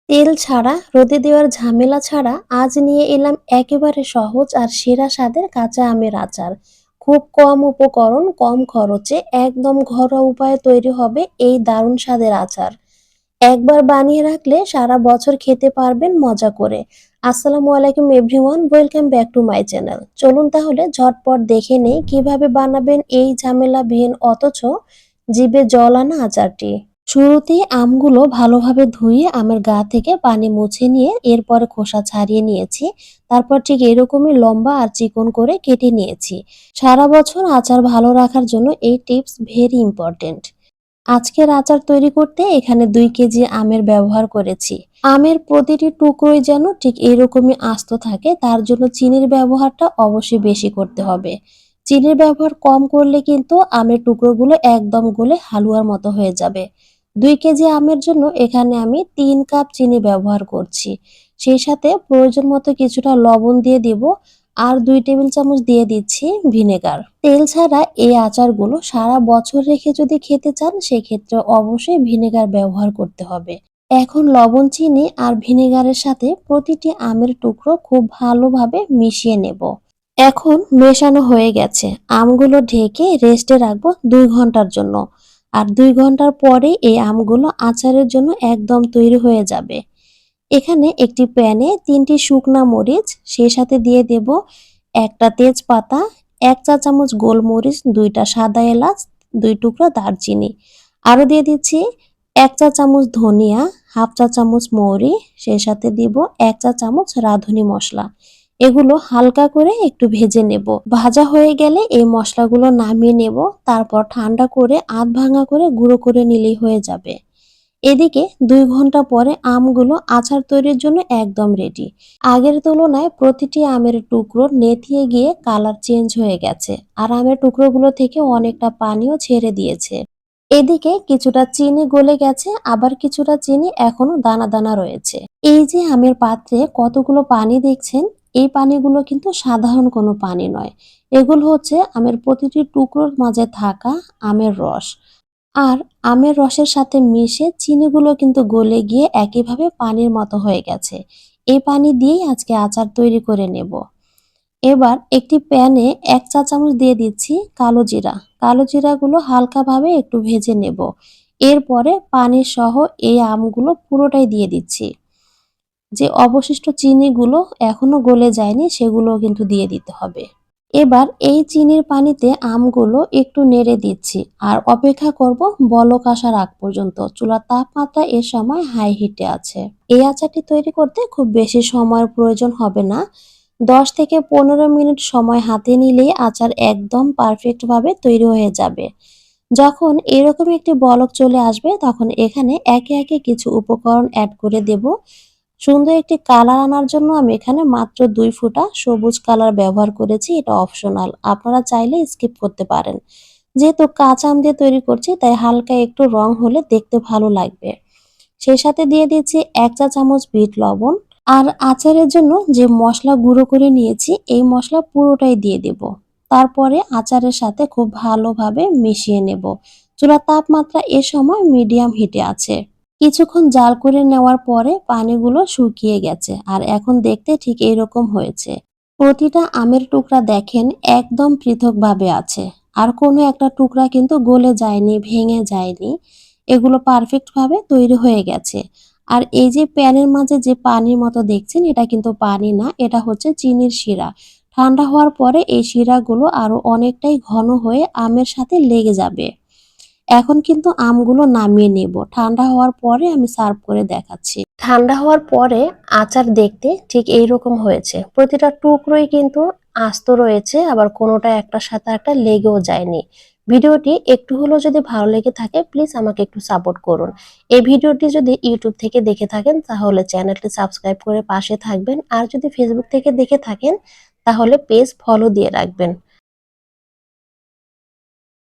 তেল ছাড়া, রোদে দেওয়ার ঝামেলা ছাড়া আজ নিয়ে এলাম একেবারে সহজ আর সেরা স্বাদের কাঁচা আমের আচার। খুব কম উপকরণ, কম খরচে একদম ঘরোয়া উপায়ে তৈরি হবে এই দারুণ স্বাদের আচার। একবার বানিয়ে রাখলে সারা বছর খেতে পারবেন মজা করে। আসসালামু আলাইকুম everyone, welcome back to my channel. চলুন তাহলে ঝটপট দেখে নেই কিভাবে বানাবেন এই ঝামেলাবিহীন অথচ জিভে জল আনা আচারটি। শুরুতেই আমগুলো ভালোভাবে ধুয়ে আমের গা থেকে পানি মুছে নিয়ে এরপরে খোসা ছাড়িয়ে নিয়েছি। তারপর ঠিক এরকমই লম্বা আর চিকন করে কেটে নিয়েছি। সারা বছর আচার ভালো রাখার জন্য এই টিপস ভেরি ইম্পর্টেন্ট। আজকের আচার তৈরি করতে এখানে 2 কেজি আমের ব্যবহার করেছি। আমের প্রতিটি টুকরোই যেন ঠিক এরকমই আস্ত থাকে, তার জন্য চিনির ব্যবহারটা অবশ্যই বেশি করতে হবে। চিনির ব্যবহার কম করলে কিন্তু আমের টুকরোগুলো একদম গলে হালুয়ার মতো হয়ে যাবে। 2 কেজি আমের জন্য এখানে আমি 3 কাপ চিনি ব্যবহার করছি। সেই সাথে প্রয়োজন মতো কিছুটা লবণ দিয়ে দিব আর 2 টেবিল চামচ দিয়ে দিচ্ছি ভিনেগার। তেল ছাড়া এই আচারগুলো সারা বছর রেখে যদি খেতে চান সেক্ষেত্রে অবশ্যই ভিনেগার ব্যবহার করতে হবে। এখন লবণ, চিনি আর ভিনেগারের সাথে প্রতিটি আমের টুকরো খুব ভালোভাবে মিশিয়ে নেব। এখন মেশানো হয়ে গেছে, আমগুলো ঢেকে রেস্টে রাখবো 2 ঘন্টার জন্য। আর 2 ঘন্টার পরে এই আমগুলো আচারের জন্য একদম তৈরি হয়ে যাবে। এখানে একটি প্যানে 3টি শুকনা মরিচ, সেই সাথে দিয়ে দেব একটা তেজপাতা, 1 চা চামচ গোলমরিচ, 2টা সাদা এলাচ, 2 টুকরা দারচিনি। আরও দিয়ে দিচ্ছি 1 চা চামচ ধনিয়া, হাফ চা চামচ মৌরি, সেই সাথে দিব 1 চা চামচ রাঁধুনি মশলা। এগুলো হালকা করে একটু ভেজে নেব। ভাজা হয়ে গেলে এই মশলাগুলো নামিয়ে নেব। তারপর ঠান্ডা করে আধ ভাঙা করে গুঁড়ো করে নিলেই হয়ে যাবে। এদিকে 2 ঘন্টা পরে আমগুলো আচার তৈরির জন্য একদম রেডি। আগের তুলনায় প্রতিটি আমের টুকরো নেতিয়ে গিয়ে কালার চেঞ্জ হয়ে গেছে আর আমের টুকরোগুলো থেকে অনেকটা পানিও ছেড়ে দিয়েছে। এদিকে কিছুটা চিনি গলে গেছে, আবার কিছুটা চিনি এখনো দানা দানা রয়েছে। এই যে আমের পাত্রে কতগুলো পানি দেখছেন, এই পানিগুলো কিন্তু সাধারণ কোনো পানি নয়। এগুলো হচ্ছে আমের প্রতিটি টুকরোর মাঝে থাকা আমের রস। আর আমের রসের সাথে মিশে চিনিগুলো কিন্তু গলে গিয়ে একইভাবে পানির মতো হয়ে গেছে। এই পানি দিয়েই আজকে আচার তৈরি করে নেব। এবার একটি প্যানে 1 চা চামচ দিয়ে দিচ্ছি কালো জিরা। কালো জিরাগুলো হালকাভাবে একটু ভেজে নেব। এরপরে পানি সহ এই আমগুলো পুরোটাই দিয়ে দিচ্ছি। যে অবশিষ্ট চিনিগুলো এখনো গলে যায়নি সেগুলোও কিন্তু দিয়ে দিতে হবে। এবার এই চিনির পানিতে আমগুলো একটু নেড়ে দিচ্ছি আর অপেক্ষা করব বলক আসার আগ পর্যন্ত। চুলার তাপমাত্রা এ সময় হাই হিটে আছে। এই আচারটি তৈরি করতে খুব বেশি সময়ের প্রয়োজন হবে না। 10 থেকে 15 মিনিট সময় হাতে নিলেই আচার একদম পারফেক্ট ভাবে তৈরি হয়ে যাবে। যখন এরকম একটি বলক চলে আসবে তখন এখানে একে একে কিছু উপকরণ অ্যাড করে দেব। সুন্দর একটি কালার আনার জন্য আমি এখানে মাত্র 2 ফোঁটা সবুজ কালার ব্যবহার করেছি, এটা অপশনাল, আপনারা চাইলে স্কিপ করতে পারেন। যেহেতু কাঁচা আম দিয়ে তৈরি করছি তাই হালকা একটু রং হলে দেখতে ভালো লাগবে। সেই সাথে দিয়ে দিচ্ছি 1 চা চামচ বিট লবণ। আর আচারের জন্য যে মশলা গুঁড়ো করে নিয়েছি এই মশলা পুরোটাই দিয়ে দেব। তারপরে আচারের সাথে খুব ভালোভাবে মিশিয়ে নেব। চুলার তাপমাত্রা এ সময় মিডিয়াম হিটে আছে। কিছুক্ষণ জাল করে নেওয়ার পরে পানিগুলো শুকিয়ে গেছে আর এখন দেখতে ঠিক এইরকম হয়েছে। প্রতিটা আমের টুকরা দেখেন একদম পৃথকভাবে আছে। আর কোনো একটা টুকরা কিন্তু গলে যায়নি, ভেঙে যায়নি। এগুলো পারফেক্ট ভাবে তৈরি হয়ে গেছে। আর এই যে প্যানের মাঝে যে পানির মতো দেখছেন এটা কিন্তু পানি না, এটা হচ্ছে চিনির শিরা। ঠান্ডা হওয়ার পরে এই শিরাগুলো আরো অনেকটাই ঘন হয়ে আমের সাথে লেগে যাবে। এখন কিন্তু আমগুলো নামিয়ে নেব। ঠান্ডা হওয়ার পরে আমি সার্ভ করে দেখাচ্ছি। ঠান্ডা হওয়ার পরে আচার দেখতে ঠিক এইরকম হয়েছে। প্রতিটা টুকরোই কিন্তু আস্ত রয়েছে, আবার কোনোটা একটার সাথে একটা লেগেও যায়নি। ভিডিওটি একটু হলেও যদি ভালো লেগে থাকে প্লিজ আমাকে একটু সাপোর্ট করুন। এই ভিডিওটি যদি ইউটিউব থেকে দেখে থাকেন তাহলে চ্যানেলটি সাবস্ক্রাইব করে পাশে থাকবেন। আর যদি ফেসবুক থেকে দেখে থাকেন তাহলে পেজ ফলো দিয়ে রাখবেন।